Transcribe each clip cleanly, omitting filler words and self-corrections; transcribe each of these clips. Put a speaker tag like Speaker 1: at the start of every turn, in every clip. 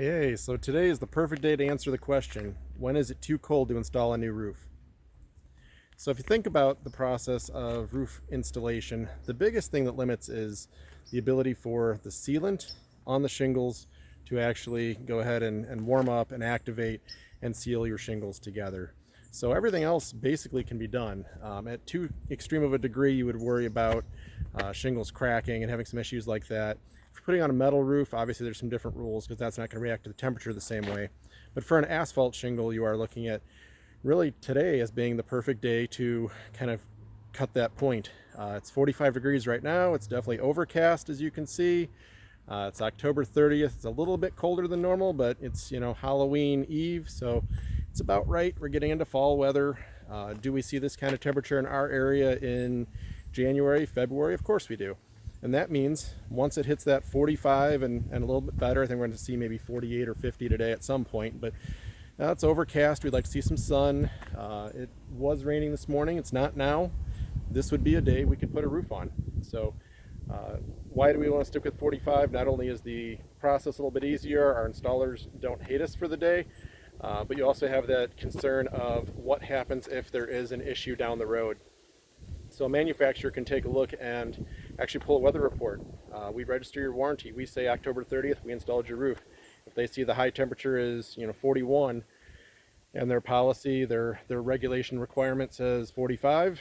Speaker 1: Hey, so today is the perfect day to answer the question, when is it too cold to install a new roof? So if you think about the process of roof installation, the biggest thing that limits is the ability for the sealant on the shingles to actually go ahead and warm up and activate and seal your shingles together. So everything else basically can be done. At too extreme of a degree, you would worry about shingles cracking and having some issues like that. If you're putting on a metal roof, obviously there's some different rules because that's not going to react to the temperature the same way. But for an asphalt shingle, you are looking at really today as being the perfect day to kind of cut that point. It's 45 degrees right now. It's definitely overcast, as you can see. It's October 30th. It's a little bit colder than normal, but it's, Halloween Eve, so it's about right. We're getting into fall weather. Do we see this kind of temperature in our area in January, February? Of course we do. And that means once it hits that 45 and a little bit better, I think we're going to see maybe 48 or 50 today at some point, but it's overcast. We'd like to see some sun. It was raining this morning. It's not now. This would be a day we could put a roof on. So why do we want to stick with 45? Not only is the process a little bit easier, our installers don't hate us for the day, but you also have that concern of what happens if there is an issue down the road. So a manufacturer can take a look and actually pull a weather report. We register your warranty. We say October 30th, we installed your roof. If they see the high temperature is 41 and their policy, their regulation requirement says 45,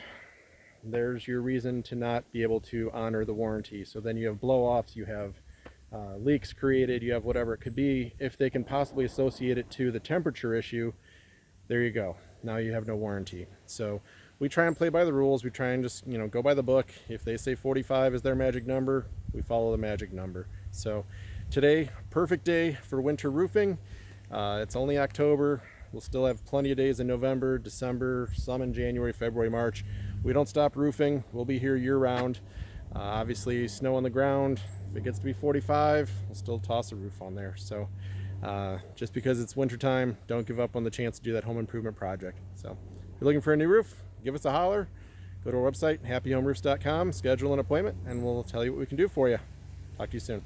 Speaker 1: there's your reason to not be able to honor the warranty. So then you have blow-offs, you have leaks created, you have whatever it could be. If they can possibly associate it to the temperature issue, there you go. Now you have no warranty. So we try and play by the rules. We try and just go by the book. If they say 45 is their magic number, we follow the magic number. So today, perfect day for winter roofing. It's only October. We'll still have plenty of days in November, December, some in January, February, March. We don't stop roofing. We'll be here year round. Obviously, snow on the ground. If it gets to be 45, we'll still toss a roof on there. So just because it's wintertime, don't give up on the chance to do that home improvement project. So if you're looking for a new roof, give us a holler. Go to our website, happyhomeroofs.com, schedule an appointment, and we'll tell you what we can do for you. Talk to you soon.